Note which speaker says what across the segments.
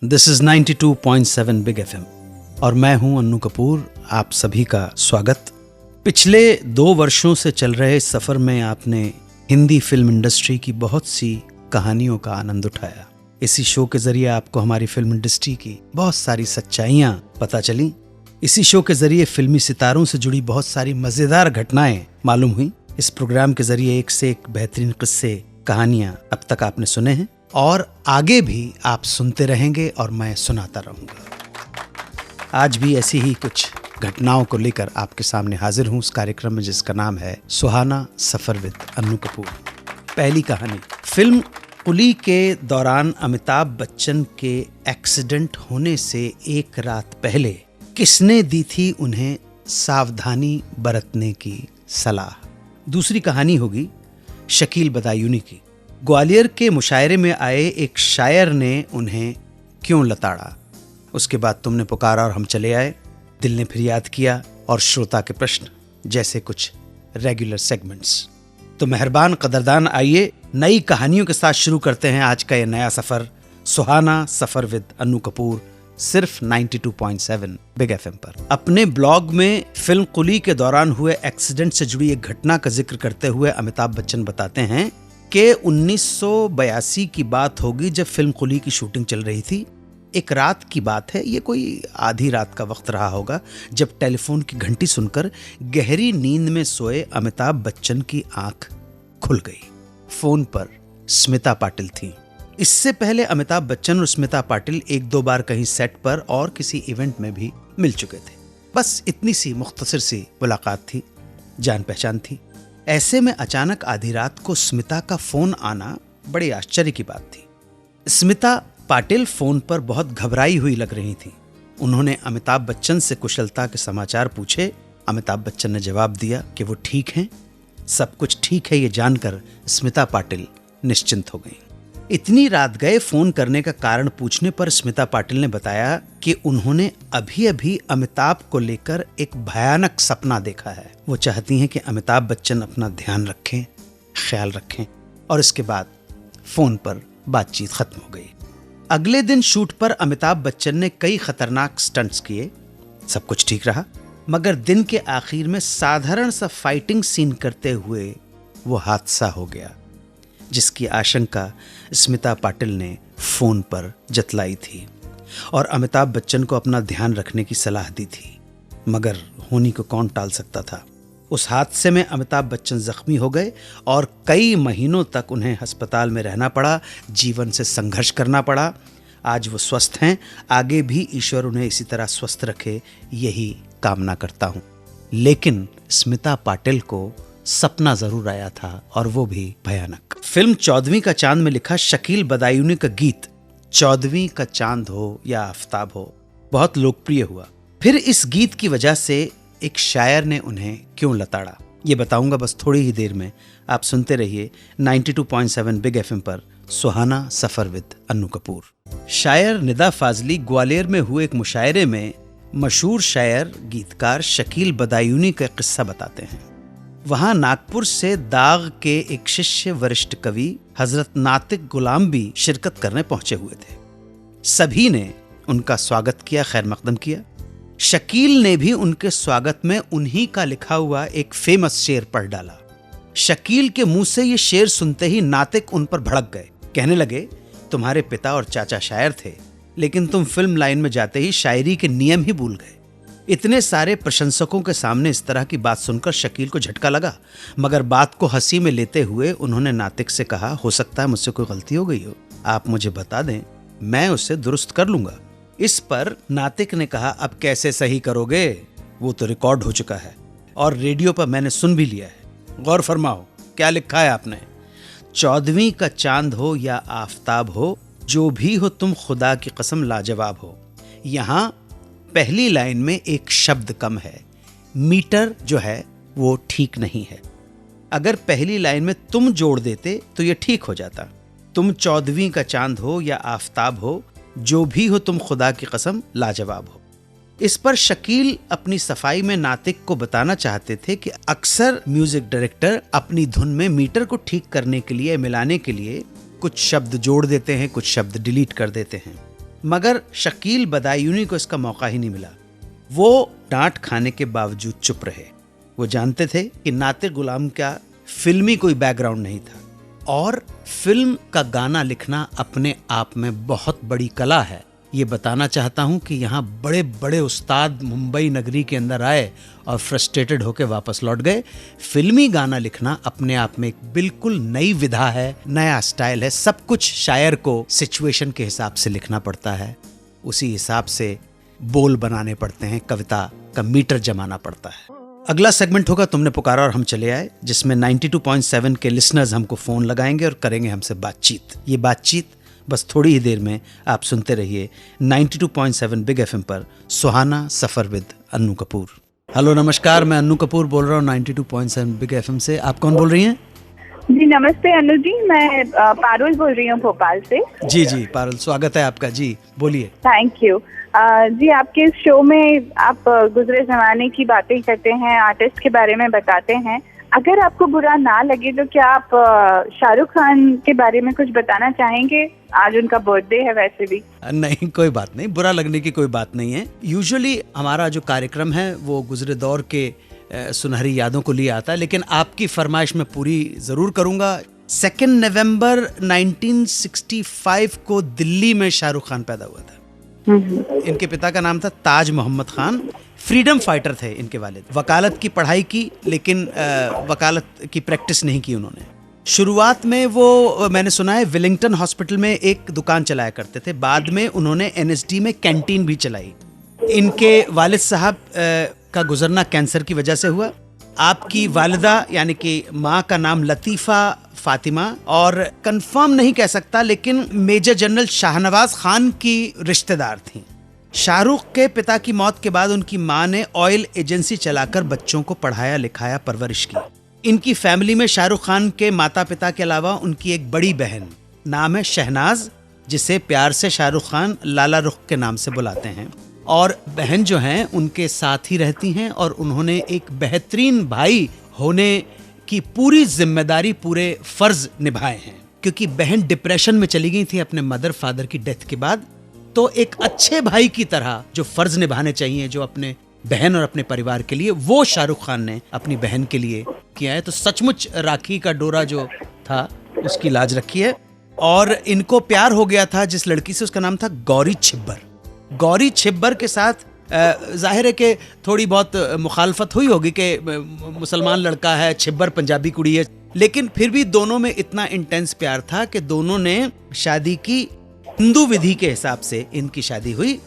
Speaker 1: This is 92.7 big FM और मैं हूं अन्नू कपूर। आप सभी का स्वागत। पिछले 2 वर्षों से चल रहे इस सफर में आपने हिंदी फिल्म इंडस्ट्री की बहुत सी कहानियों का आनंद उठाया। इसी शो के जरिए आपको हमारी फिल्म इंडस्ट्री की बहुत सारी सच्चाइयां पता चली। इसी शो के जरिए फिल्मी सितारों से जुड़ी बहुत सारी मजेदार घटनाएं मालूम हुई। इस प्रोग्राम के जरिए एक से एक बेहतरीन किस्से, कहानियां अब तक आपने सुने हैं और आगे भी आप सुनते रहेंगे और मैं सुनाता रहूंगा। आज भी ऐसी ही कुछ घटनाओं को लेकर आपके सामने हाजिर हूं उस कार्यक्रम में जिसका नाम है सुहाना सफर विद अन्नू कपूर। पहली कहानी, फिल्म कुली के दौरान अमिताभ बच्चन के एक्सीडेंट होने से एक रात पहले किसने दी थी उन्हें सावधानी बरतने की सलाह। दूसरी कहानी होगी शकील बदायूनी की। ग्वालियर के मुशायरे में आए एक शायर ने उन्हें क्यों लताड़ा। उसके बाद तुमने पुकारा और हम चले आए, दिल ने फिर याद किया और श्रोता के प्रश्न जैसे कुछ रेगुलर सेगमेंट्स। तो मेहरबान कदरदान, आइए नई कहानियों के साथ शुरू करते हैं आज का ये नया सफर, सुहाना सफर विद अन्नू कपूर, सिर्फ 92.7 बिग एफएम पर। अपने ब्लॉग में फिल्म कुली के दौरान हुए एक्सीडेंट से जुड़ी एक घटना का जिक्र करते हुए अमिताभ बच्चन बताते हैं कि 1982 की बात होगी जब फिल्म कुली की शूटिंग चल रही थी। एक रात की बात है, ये कोई आधी रात का वक्त रहा होगा जब टेलीफोन की घंटी सुनकर गहरी नींद में सोए अमिताभ बच्चन की आंख खुल गई। फोन पर स्मिता पाटिल थी। इससे पहले अमिताभ बच्चन और स्मिता पाटिल 1-2 बार कहीं सेट पर और किसी इवेंट में भी मिल चुके थे। बस इतनी सी मुख्तसर सी मुलाकात थी, जान पहचान थी। ऐसे में अचानक आधी रात को स्मिता का फोन आना बड़ी आश्चर्य की बात थी। स्मिता पाटिल फोन पर बहुत घबराई हुई लग रही थी। उन्होंने अमिताभ बच्चन से कुशलता के समाचार पूछे। अमिताभ बच्चन ने जवाब दिया कि वो ठीक हैं, सब कुछ ठीक है। ये जानकर स्मिता पाटिल निश्चिंत हो गई। इतनी रात गए फोन करने का कारण पूछने पर स्मिता पाटिल ने बताया कि उन्होंने अभी अभी अमिताभ को लेकर एक भयानक सपना देखा है। वो चाहती हैं कि अमिताभ बच्चन अपना ध्यान रखें, ख्याल रखें। और इसके बाद फोन पर बातचीत खत्म हो गई। अगले दिन शूट पर अमिताभ बच्चन ने कई खतरनाक स्टंट्स किए, सब कुछ ठीक रहा। मगर दिन के आखिर में साधारण सा फाइटिंग सीन करते हुए वो हादसा हो गया जिसकी आशंका स्मिता पाटिल ने फोन पर जतलाई थी और अमिताभ बच्चन को अपना ध्यान रखने की सलाह दी थी। मगर होनी को कौन टाल सकता था। उस हादसे में अमिताभ बच्चन जख्मी हो गए और कई महीनों तक उन्हें अस्पताल में रहना पड़ा, जीवन से संघर्ष करना पड़ा। आज वो स्वस्थ हैं, आगे भी ईश्वर उन्हें इसी तरह स्वस्थ रखे, यही कामना करता हूं। लेकिन स्मिता पाटिल को सपना जरूर आया था और वो भी भयानक। फिल्म 14वीं का चांद में लिखा शकील बदायूनी का गीत 14वीं का चांद हो या आफताब हो बहुत लोकप्रिय हुआ। फिर इस गीत की वजह से एक शायर ने उन्हें क्यों लताड़ा, ये बताऊंगा बस थोड़ी ही देर में। आप सुनते रहिए 92.7 बिग एफएम पर सुहाना सफर विद अन्नू कपूर। शायर निदा फाजली ग्वालियर में हुए एक मुशायरे में मशहूर शायर गीतकार शकील बदायूनी का किस्सा बताते हैं। वहां नागपुर से दाग के एक शिष्य वरिष्ठ कवि हजरत नातिक गुलाम भी शिरकत करने पहुंचे हुए थे। सभी ने उनका स्वागत किया, खैर मकदम किया। शकील ने भी उनके स्वागत में उन्हीं का लिखा हुआ एक फेमस शेर पढ़ डाला। शकील के मुंह से ये शेर सुनते ही नातिक उन पर भड़क गए। कहने लगे, तुम्हारे पिता और चाचा शायर थे, लेकिन तुम फिल्म लाइन में जाते ही शायरी के नियम ही भूल गए। इतने सारे प्रशंसकों के सामने इस तरह की बात सुनकर शकील को झटका लगा, मगर बात को हंसी में लेते हुए उन्होंने नातिक से कहा, हो सकता है मुझसे कोई गलती हो गई हो, आप मुझे बता दें, मैं उसे दुरुस्त कर लूंगा। इस पर नातिक ने कहा, अब कैसे सही करोगे, वो तो रिकॉर्ड हो चुका है और रेडियो पर मैंने सुन भी लिया है। गौर फरमाओ क्या लिखा है आपने, 14वीं का चांद हो या आफताब हो, जो भी हो तुम खुदा की कसम लाजवाब हो। यहाँ पहली लाइन में एक शब्द कम है, मीटर जो है वो ठीक नहीं है। अगर पहली लाइन में तुम जोड़ देते तो ये ठीक हो जाता। तुम 14वीं का चांद हो या आफताब हो, जो भी हो तुम खुदा की कसम लाजवाब हो। इस पर शकील अपनी सफाई में नातिक को बताना चाहते थे कि अक्सर म्यूजिक डायरेक्टर अपनी धुन में मीटर को ठीक करने के लिए, मिलाने के लिए कुछ शब्द जोड़ देते हैं, कुछ शब्द डिलीट कर देते हैं। मगर शकील बदायूनी को इसका मौका ही नहीं मिला। वो डांट खाने के बावजूद चुप रहे। वो जानते थे कि नाते गुलाम का फिल्मी कोई बैकग्राउंड नहीं था और फिल्म का गाना लिखना अपने आप में बहुत बड़ी कला है। ये बताना चाहता हूं कि यहाँ बड़े बड़े उस्ताद मुंबई नगरी के अंदर आए और फ्रस्ट्रेटेड होकर वापस लौट गए। फिल्मी गाना लिखना अपने आप में एक बिल्कुल नई विधा है, नया स्टाइल है। सब कुछ शायर को सिचुएशन के हिसाब से लिखना पड़ता है, उसी हिसाब से बोल बनाने पड़ते हैं, कविता का मीटर जमाना पड़ता है। अगला सेगमेंट होगा तुमने पुकारा और हम चले आए, जिसमें 92.7 के लिसनर्स हमको फोन लगाएंगे और करेंगे हमसे बातचीत। ये बातचीत बस थोड़ी ही देर में आप सुनते रहिए 92.7 बिग एफएम पर सुहाना सफर विद अन्नू कपूर। हेलो नमस्कार, मैं अन्नू कपूर बोल रहा हूँ 92.7 बिग एफएम से। आप कौन बोल रही हैं?
Speaker 2: जी नमस्ते अन्नू जी, मैं पारुल बोल रही हूँ भोपाल से।
Speaker 1: जी जी पारुल, स्वागत है आपका। जी बोलिए।
Speaker 2: Thank you. जी आपके इस शो में आप गुजरे जमाने की बातें करते हैं, आर्टिस्ट के बारे में बताते हैं। अगर आपको बुरा ना लगे तो क्या आप शाहरुख खान के बारे में कुछ बताना चाहेंगे? आज उनका बर्थडे है वैसे भी।
Speaker 1: नहीं, कोई बात नहीं, बुरा लगने की कोई बात नहीं है। यूजुअली हमारा जो कार्यक्रम है वो गुजरे दौर के सुनहरी यादों को लिए आता है, लेकिन आपकी फरमाइश में पूरी जरूर करूंगा। 2 नवंबर 1965 को दिल्ली में शाहरुख खान पैदा हुआ था। इनके पिता का नाम था ताज मोहम्मद खान। फ्रीडम फाइटर थे इनके वालिद। वकालत की पढ़ाई की, लेकिन वकालत की प्रैक्टिस नहीं की उन्होंने। शुरुआत में वो, मैंने सुना है, विलिंगटन हॉस्पिटल में एक दुकान चलाया करते थे। बाद में उन्होंने एनएसडी में कैंटीन भी चलाई। इनके वालिद साहब का गुजरना कैंसर की वजह से हुआ। आपकी वालिदा यानी कि माँ का नाम लतीफ़ा फातिमा, और कंफर्म नहीं कह सकता, लेकिन मेजर जनरल शाहनवाज खान की रिश्तेदार थी। शाहरुख के पिता की मौत के बाद उनकी माँ ने ऑयल एजेंसी चलाकर बच्चों को पढ़ाया लिखाया, परवरिश की। इनकी फैमिली में शाहरुख खान के माता पिता के अलावा उनकी एक बड़ी बहन, नाम है शहनाज, जिसे प्यार से शाहरुख खान लाला रुख के नाम से बुलाते हैं। और बहन जो हैं उनके साथ ही रहती हैं और उन्होंने एक बेहतरीन भाई होने की पूरी जिम्मेदारी, पूरे फर्ज निभाए हैं। क्योंकि बहन डिप्रेशन में चली गई थी अपने मदर फादर की डेथ के बाद, तो एक अच्छे भाई की तरह जो फर्ज निभाने चाहिए जो अपने बहन और अपने परिवार के लिए, वो शाहरुख खान ने अपनी बहन के लिए किया है। तो सचमुच राखी का डोरा जो था उसकी लाज रखी है। और इनको प्यार हो गया था जिस लड़की से, उसका नाम था गौरी छिब्बर। गौरी छिब्बर के साथ जाहिर है कि थोड़ी बहुत मुखालफत हुई होगी कि मुसलमान लड़का है, छिब्बर पंजाबी कुड़ी है, लेकिन फिर भी दोनों में इतना इंटेंस प्यार था कि दोनों ने शादी की। हिंदू विधि के हिसाब से इनकी शादी हुई।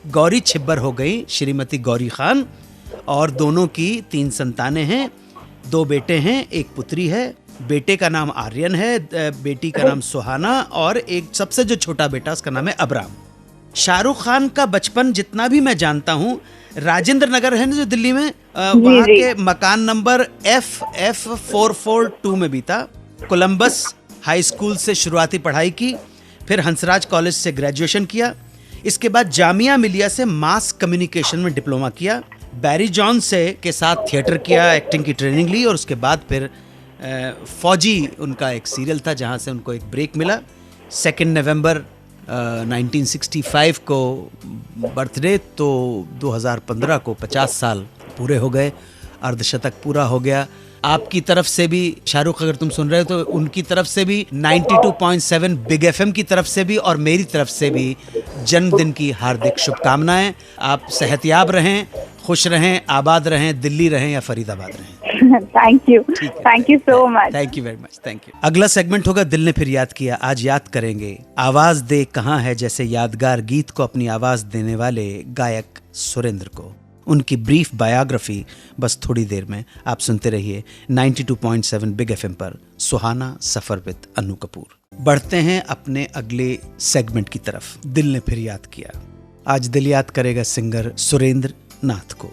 Speaker 1: गौरी छिब्बर हो गई श्रीमती गौरी खान, और दोनों की 3 संतानें हैं। 2 बेटे हैं, 1 पुत्री है। बेटे का नाम आर्यन है, बेटी का नाम सुहाना, और एक सबसे जो छोटा बेटा उसका नाम है अबराम। शाहरुख खान का बचपन जितना भी मैं जानता हूँ, राजेंद्र नगर है ना जो दिल्ली में, वहाँ के मकान नंबर FF442 में बीता। कोलंबस हाई स्कूल से शुरुआती पढ़ाई की, फिर हंसराज कॉलेज से ग्रेजुएशन किया। इसके बाद जामिया मिलिया से मास कम्युनिकेशन में डिप्लोमा किया। बैरी जॉन से के साथ थिएटर किया, एक्टिंग की ट्रेनिंग ली, और उसके बाद फिर फौजी उनका एक सीरियल था जहाँ से उनको एक ब्रेक मिला। 2 नवंबर 1965 को बर्थडे, तो 2015 को 50 साल पूरे हो गए, अर्धशतक पूरा हो गया। आपकी तरफ से भी शाहरुख, अगर तुम सुन रहे हो तो उनकी तरफ से भी 92.7 बिग एफएम की तरफ से भी और मेरी तरफ से भी जन्मदिन की हार्दिक शुभकामनाएं। आप सेहतयाब रहें, खुश रहें, आबाद रहें, दिल्ली रहें या फरीदाबाद रहें।
Speaker 2: Thank you so much.
Speaker 1: Thank you very much. Thank you. अगला सेगमेंट होगा दिल ने फिर याद किया। आज याद करेंगे आवाज दे कहाँ है जैसे यादगार गीत को अपनी आवाज देने वाले गायक सुरेंद्र को। उनकी ब्रीफ बायोग्राफी बस थोड़ी देर में। आप सुनते रहिए 92.7 बिग एफएम पर सुहाना सफर विद अन्नू कपूर। बढ़ते हैं अपने अगले सेगमेंट की तरफ। दिल ने फिर याद किया। आज दिल याद करेगा सिंगर सुरेंद्र नाथ को।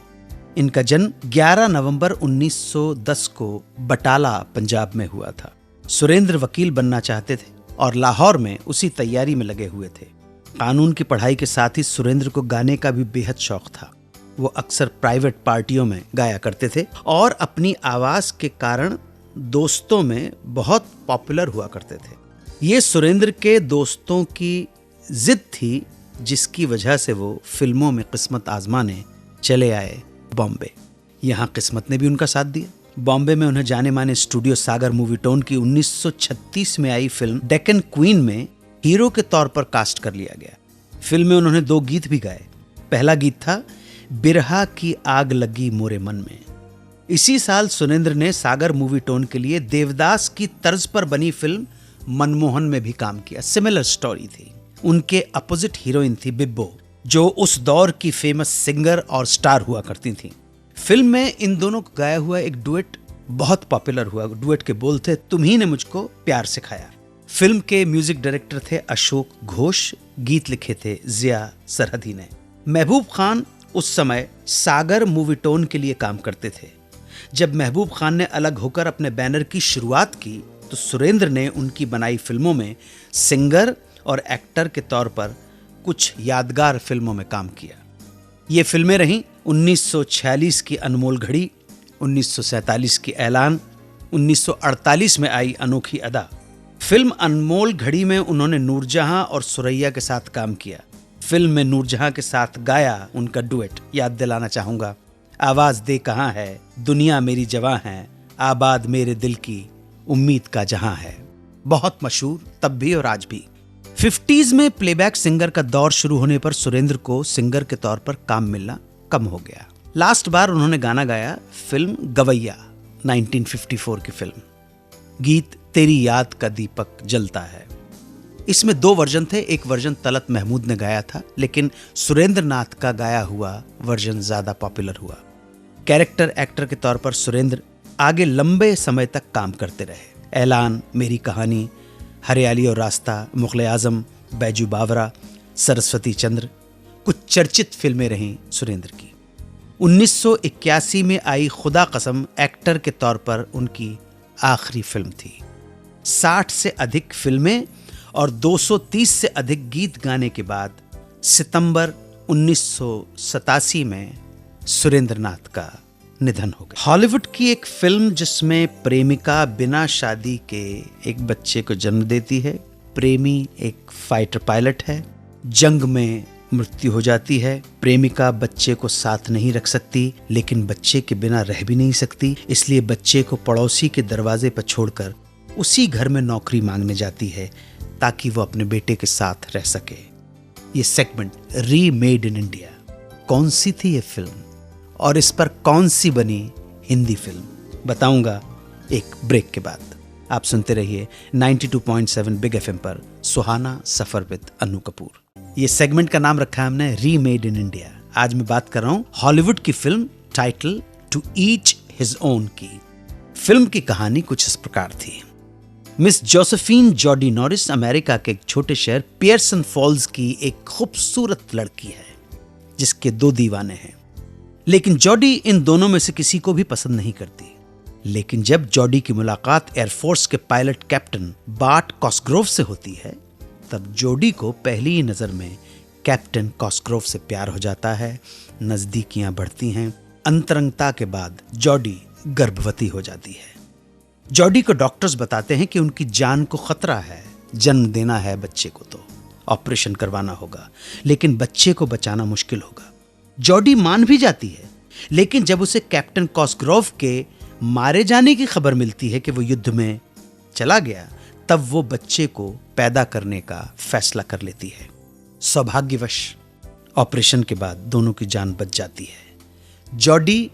Speaker 1: इनका जन्म 11 नवंबर 1910 को बटाला पंजाब में हुआ था। सुरेंद्र वकील बनना चाहते थे और लाहौर में उसी तैयारी में लगे हुए थे। कानून की पढ़ाई के साथ ही सुरेंद्र को गाने का भी बेहद शौक था। वो अक्सर प्राइवेट पार्टियों में गाया करते थे और अपनी आवाज के कारण दोस्तों में बहुत पॉपुलर हुआ करते थे। ये सुरेंद्र के दोस्तों की जिद थी जिसकी वजह से वो फिल्मों में किस्मत आजमाने चले आए बॉम्बे। यहाँ किस्मत ने भी उनका साथ दिया। बॉम्बे में उन्हें जाने माने स्टूडियो सागर मूवीटोन की 1936 में आई फिल्म डेक्कन क्वीन में हीरो के तौर पर कास्ट कर लिया गया। फिल्म में उन्होंने 2 गीत भी गाए। पहला गीत था बिरहा की आग लगी मोरे मन में। इसी साल सुरेंद्र ने सागर मूवीटोन के लिए देवदास की तर्ज पर बनी फिल्म मनमोहन में भी काम किया। सिमिलर स्टोरी थी। उनके अपोजिट हीरोइन थी बिब्बो, जो उस दौर की फेमस सिंगर और स्टार हुआ करती थी। फिल्म में इन दोनों को गाया हुआ एक डुएट बहुत पॉपुलर हुआ। डुएट के बोल थे, तुम्ही ने मुझको प्यार सिखाया। फिल्म के म्यूजिक डायरेक्टर थे अशोक घोष, गीत लिखे थे जिया सरहदी ने। महबूब खान उस समय सागर मूवीटोन के लिए काम करते थे। जब महबूब खान ने अलग होकर अपने बैनर की शुरुआत की तो सुरेंद्र ने उनकी बनाई फिल्मों में सिंगर और एक्टर के तौर पर कुछ यादगार फिल्मों में काम किया। ये फिल्में रहीं 1946 की अनमोल घड़ी, 1947 की ऐलान, 1948 में आई अनोखी अदा। फिल्म अनमोल घड़ी में उन्होंने नूरजहां और सुरैया के साथ काम किया। फिल्म में नूरजहां के साथ गाया उनका डुएट याद दिलाना चाहूंगा, आवाज दे कहां है, दुनिया मेरी जवां है, आबाद मेरे दिल की, उम्मीद का जहां है। बहुत मशहूर तब भी और आज भी। 50s में प्लेबैक सिंगर का दौर शुरू होने पर सुरेंद्र को सिंगर के तौर पर काम मिलना कम हो गया। लास्ट बार उन्होंने गाना गाया फिल्म गवैया, 1954 की फिल्म। गीत तेरी याद का दीपक जलता है। इसमें 2 वर्जन थे। एक वर्जन तलत महमूद ने गाया था, लेकिन सुरेंद्र नाथ का गाया हुआ वर्जन ज्यादा पॉपुलर हुआ। कैरेक्टर एक्टर के तौर पर सुरेंद्र आगे लंबे समय तक काम करते रहे। ऐलान, मेरी कहानी, हरियाली और रास्ता, मुगले आजम, बैजू बावरा, सरस्वती चंद्र कुछ चर्चित फिल्में रहीं सुरेंद्र की। 1981 में आई खुदा कसम एक्टर के तौर पर उनकी आखिरी फिल्म थी। 60 से अधिक फिल्में और 230 से अधिक गीत गाने के बाद सितंबर 1987 में सुरेंद्र नाथ का निधन हो गया। हॉलीवुड की एक फिल्म जिसमें प्रेमिका बिना शादी के एक बच्चे को जन्म देती है। प्रेमी एक फाइटर पायलट है। जंग में मृत्यु हो जाती है। प्रेमिका बच्चे को साथ नहीं रख सकती, लेकिन बच्चे के बिना रह भी नहीं सकती, इसलिए बच्चे को पड़ोसी के दरवाजे पर छोड़कर उसी घर में नौकरी मांगने जाती है ताकि वो अपने बेटे के साथ रह सके। ये सेगमेंट रीमेड इन इंडिया। कौन सी थी ये फिल्म और इस पर कौन सी बनी हिंदी फिल्म, बताऊंगा एक ब्रेक के बाद। आप सुनते रहिए 92.7 बिग एफएम पर सुहाना सफर विद अनु कपूर। ये सेगमेंट का नाम रखा है हमने रीमेड इन इंडिया। आज मैं बात कर रहा हूं हॉलीवुड की film title to each his own की। फिल्म की कहानी कुछ इस प्रकार थी। Miss Josephine Jodie Norris America के एक छोटे शहर पियर्सन फॉल्स की एक खूबसूरत लड़की है जिसके 2 दीवाने हैं, लेकिन जॉडी इन दोनों में से किसी को भी पसंद नहीं करती। लेकिन जब जॉडी की मुलाकात एयरफोर्स के पायलट कैप्टन बार्ट कॉस्ग्रोव से होती है, तब जॉडी को पहली ही नजर में कैप्टन कॉस्ग्रोव से प्यार हो जाता है। नजदीकियां बढ़ती हैं। अंतरंगता के बाद जॉडी गर्भवती हो जाती है। जॉडी को डॉक्टर्स बताते हैं कि उनकी जान को खतरा है, जन्म देना है बच्चे को तो ऑपरेशन करवाना होगा, लेकिन बच्चे को बचाना मुश्किल होगा। जॉडी मान भी जाती है, लेकिन जब उसे कैप्टन कॉस्ग्रोव के मारे जाने की खबर मिलती है कि वो युद्ध में चला गया, तब वो बच्चे को पैदा करने का फैसला कर लेती है। सौभाग्यवश ऑपरेशन के बाद दोनों की जान बच जाती है। जॉडी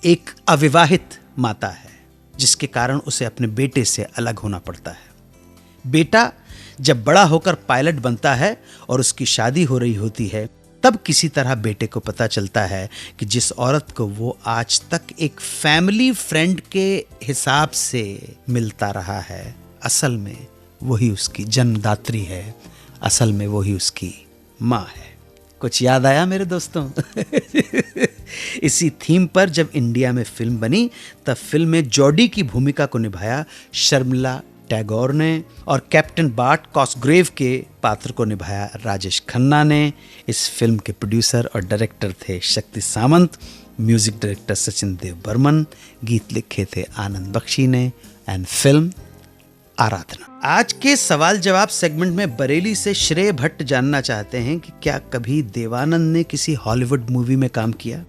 Speaker 1: एक अविवाहित माता है, जिसके कारण उसे अपने बेटे से अलग होना पड़ता है। बेटा जब बड़ा होकर पायलट बनता है और उसकी शादी हो रही होती है, तब किसी तरह बेटे को पता चलता है कि जिस औरत को वो आज तक एक फैमिली फ्रेंड के हिसाब से मिलता रहा है, असल में वही उसकी जन्मदात्री है, असल में वही उसकी माँ है। कुछ याद आया मेरे दोस्तों? इसी थीम पर जब इंडिया में फिल्म बनी, तब फिल्म में जॉडी की भूमिका को निभाया शर्मिला टैगोर ने और कैप्टन बार्ट कॉस्ग्रेव के पात्र को निभाया राजेश खन्ना ने। इस फिल्म के प्रोड्यूसर और डायरेक्टर थे शक्ति सामंत, म्यूजिक डायरेक्टर सचिन देव बर्मन, गीत लिखे थे आनंद बख्शी ने, एंड फिल्म आराधना। आज के सवाल जवाब सेगमेंट में बरेली से श्रेय भट्ट जानना चाहते हैं कि क्या कभी देवानंद ने किसी हॉलीवुड मूवी में काम किया।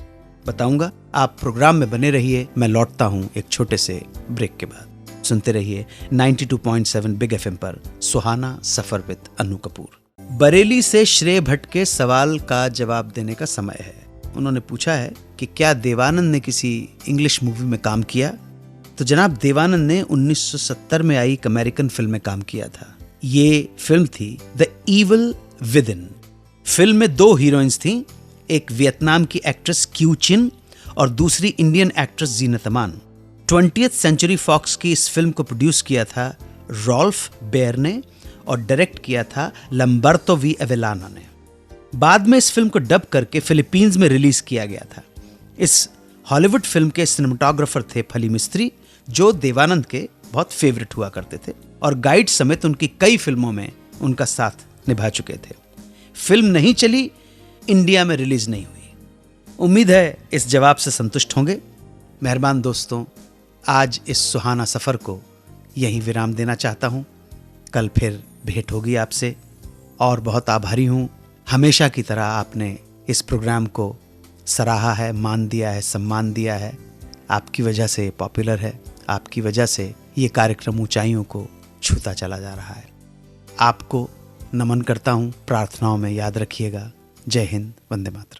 Speaker 1: बताऊंगा, आप प्रोग्राम में बने रहिए। मैं लौटता हूं एक छोटे से ब्रेक के बाद। सुनते रहिए 92.7 बिग एफएम पर सुहाना सफर विद अन्नू कपूर। बरेली से श्रेय भट्ट के सवाल का जवाब देने का समय है। उन्होंने पूछा है कि क्या देवानंद ने किसी इंग्लिश मूवी में काम किया। तो जनाब, देवानंद ने 1970 में आई एक अमेरिकन फिल्म में काम किया था। ये फिल्म थी the evil with in. Film में 2 हीरोइंस थीं, एक वियतनाम की एक्ट्रेस क्यू चिन और दूसरी Indian actress Zeenat Aman. 20th century fox की इस फिल्म को प्रोड्यूस किया था रॉल्फ बेयर ने और डायरेक्ट किया था लम्बर्तो वी एवेलाना ने। बाद में इस फिल्म को डब करके फिलीपींस में रिलीज किया गया था। इस हॉलीवुड फिल्म के सिनेमेटोग्राफर थे फली मिस्त्री, जो देवानंद के बहुत फेवरेट हुआ करते थे और गाइड समेत उनकी कई फिल्मों में उनका साथ निभा चुके थे। फिल्म नहीं चली, इंडिया में रिलीज नहीं हुई। उम्मीद है इस जवाब से संतुष्ट होंगे। मेहरबान दोस्तों, आज इस सुहाना सफर को यहीं विराम देना चाहता हूं। कल फिर भेंट होगी आपसे और बहुत आभारी हूं। हमेशा की तरह आपने इस प्रोग्राम को सराहा है, मान दिया है, सम्मान दिया है। आपकी वजह से पॉपुलर है, आपकी वजह से ये कार्यक्रम ऊंचाइयों को छूता चला जा रहा है। आपको नमन करता हूं, प्रार्थनाओं में याद रखिएगा। जय हिंद, वंदे मातरम।